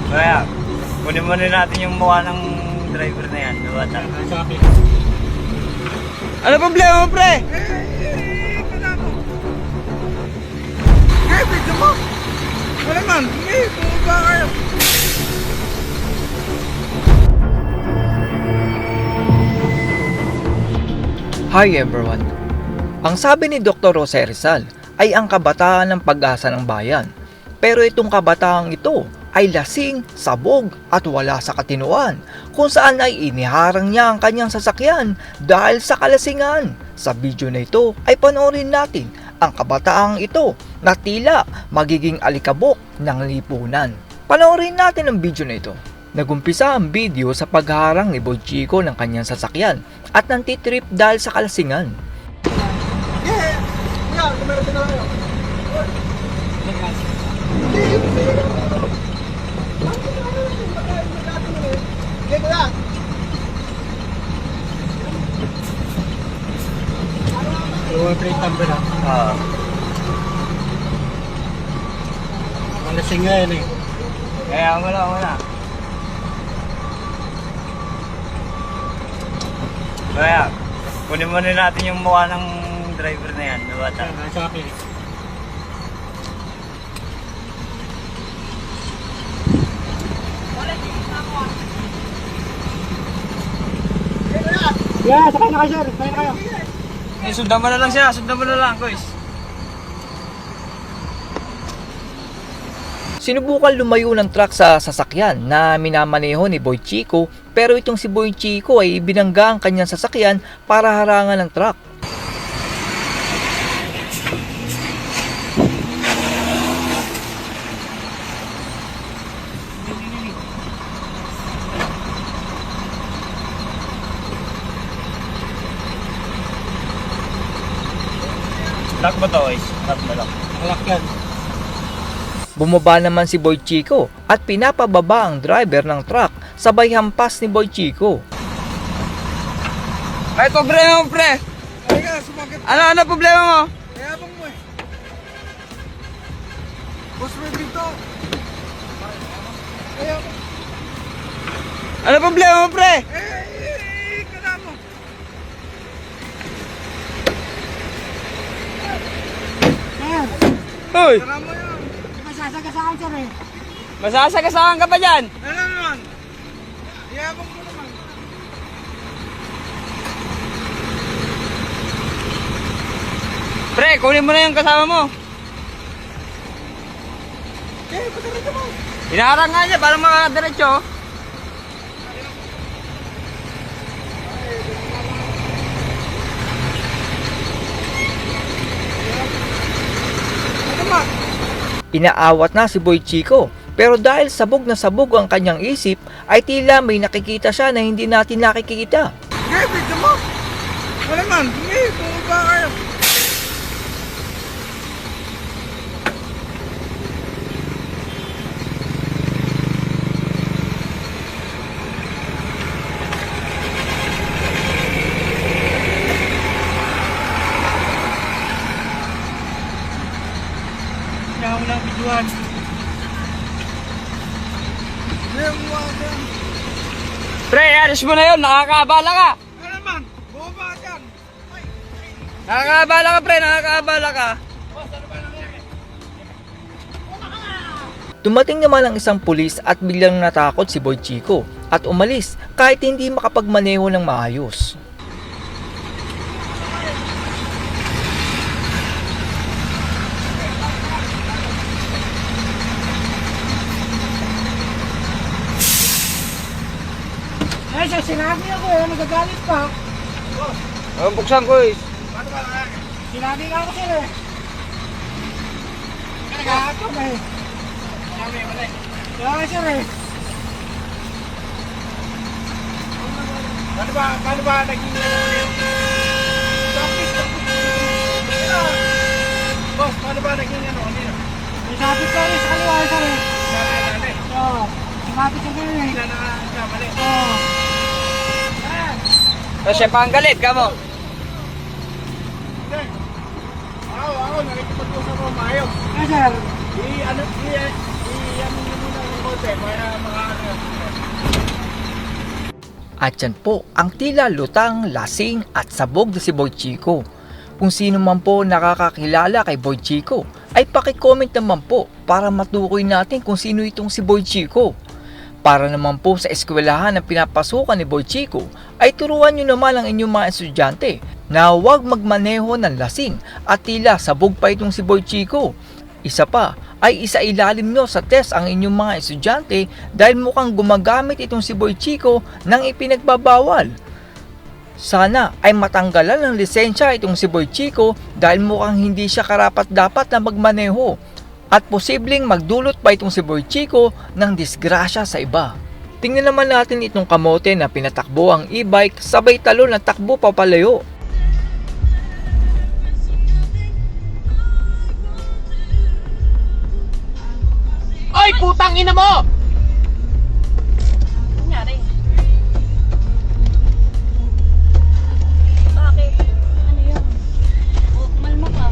Kaya, kunin muna natin yung mukha ng driver na yan. Bata. Ano problema mo, pre? Video mo! Wala man! Bumaba kayo! Hi everyone! Ang sabi ni Dr. Jose Rizal ay ang kabataan ng pag-asa ng bayan. Pero itong kabataang ito ay lasing, sabog at wala sa katinuan, kung saan ay iniharang niya ang kanyang sasakyan dahil sa kalasingan. Sa video na ito ay panoorin natin ang kabataang ito na tila magiging alikabok ng lipunan. Panoorin natin ang video na ito. Nagumpisa ang video sa pagharang ni Boy Chico ng kanyang sasakyan at nantitrip dahil sa kalasingan. Plate number ha? Malasing nga yan eh. Kaya wala. Kaya, kunin muna natin yung mukha ng driver na yan. Bata. Nasa akin. Yeah, sakay na kayo sir. Sakay na kayo. Eh, sundan mo na lang siya. Sundan mo na lang, guys. Sinubukan lumayo ng truck sa sasakyan na minamaneho ni Boy Chico, pero itong si Boy Chico ay binangga ang kanyang sasakyan para harangan ng truck. Lock ba to, guys? Lock ba lock? Alak yan. Bumaba naman si Boy Chico at pinapababa ang driver ng truck sabay hampas ni Boy Chico. Ay, problema mo, pre! Halika, sumakit. Ano problema mo? Kayabang mo eh. Boss mo dito. Kayabang. Ano problema mo, pre? Kada mo. Hoy! Kada mo yun. Masasagasaan sir eh. Masasagasakan ka pa dyan? Ano naman? Kayabang mo naman. Pre, kunin mo na yung kasama mo. Pagkarito mo. Inaharang nga niya para makakadiretso. Ano ma? Inaawat na si Boy Chico, pero dahil sabog na sabog ang kanyang isip ay tila may nakikita siya na hindi natin nakikita. Video mo. Wala man. Bumaba kayo. Kaya mo lang videoan. Pre, alis mo na yun. Nakakaabala ka. Ano naman? Bumaba dyan. Nakakaabala ka, pre. Nakakaabala ka. Dumating naman ang isang pulis at biglang natakot si Boy Chico at umalis kahit hindi makapagmaneho ng maayos. Eh, siya sinabi ako eh. Nagagalit pa. Buksan ko, eh. Sinabi nga ako sir eh. Nagagalit ba eh. Kaya sir eh. Paano ba naging Boss, paano ba naging kanina? Sabi ko rin sa kaliwa sir eh. Oo. Sabi ko rin eh. Oo. So, siya pa ang galit, kamo. Ako, nakikipag-usap ko maayos. Sir. I-ano nyo muna yung eh. Mga ano. At yan po ang tila lutang, lasing at sabog na si Boy Chico. Kung sino man po nakakakilala kay Boy Chico ay paki-comment naman po para matukoy natin kung sino itong si Boy Chico. Para naman po sa eskwelahan na pinapasukan ni Boy Chico ay turuan nyo naman ang inyong mga estudyante na huwag magmaneho ng lasing at tila sabog pa itong si Boy Chico. Isa pa ay isailalim nyo sa test ang inyong mga estudyante dahil mukhang gumagamit itong si Boy Chico ng ipinagbabawal. Sana ay matanggalan ng lisensya itong si Boy Chico dahil mukhang hindi siya karapat-dapat na magmaneho at posibleng magdulot pa itong si Boy Chico ng disgrasya sa iba. Tingnan naman natin itong kamote na pinatakbo ang e-bike sabay talon ng takbo papalayo. Ay, putang ina mo! Nangyari? Bakit? Ano yun? Oh, malma ka.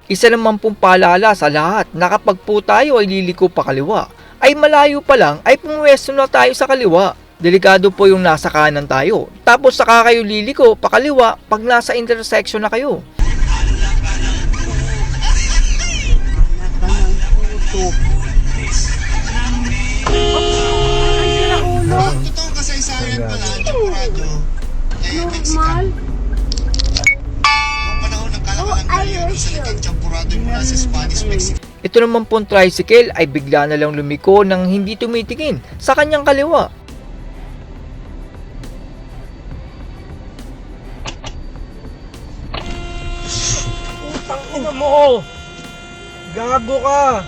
Isa naman pong paalala sa lahat na kapag po tayo ay liliko pa kaliwa, ay malayo pa lang ay pumwesto na tayo sa kaliwa. Delikado po yung nasa kanan tayo. Tapos saka kayo liliko pa kaliwa pag nasa intersection na kayo. Totoo kasaysayan pala, Champurado, Mexican. Noong panahon ng kalakalan ng salitang Champurado mula sa Spanish, Mexican. Ito naman pong tricycle ay bigla na lang lumiko nang hindi tumitingin sa kanyang kaliwa. Putang ina mo! Gago ka!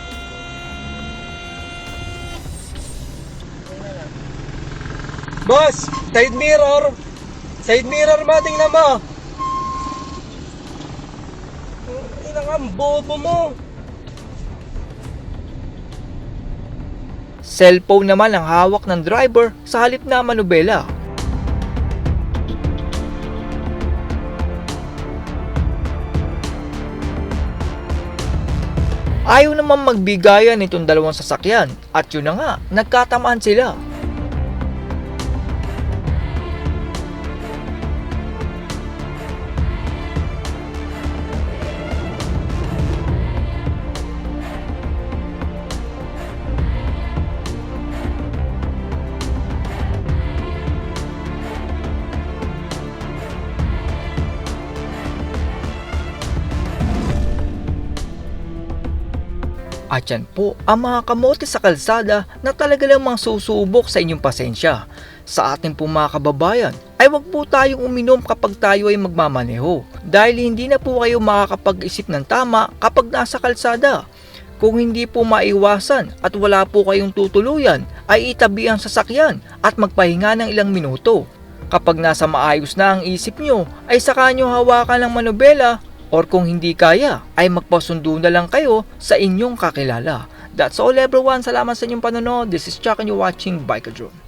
Boss! Side mirror! Side mirror mo! Tingnan mo! Ina nga, ang bobo mo! Cellphone naman ang hawak ng driver sa halip na manubela. Ayaw naman magbigayan itong dalawang sasakyan at yun na nga, nagkatamaan sila. At yan po ang mga kamote sa kalsada na talaga lamang susubok sa inyong pasensya. Sa ating po mga kababayan ay wag po tayong uminom kapag tayo ay magmamaneho dahil hindi na po kayo makakapag-isip ng tama kapag nasa kalsada. Kung hindi po maiwasan at wala po kayong tutuluyan ay itabi ang sasakyan at magpahinga ng ilang minuto. Kapag nasa maayos na ang isip nyo ay saka nyo hawakan ng manubela. Or kung hindi kaya, ay magpasundo na lang kayo sa inyong kakilala. That's all everyone. Salamat sa inyong panonood. This is Chuck and you're watching Bike Drone.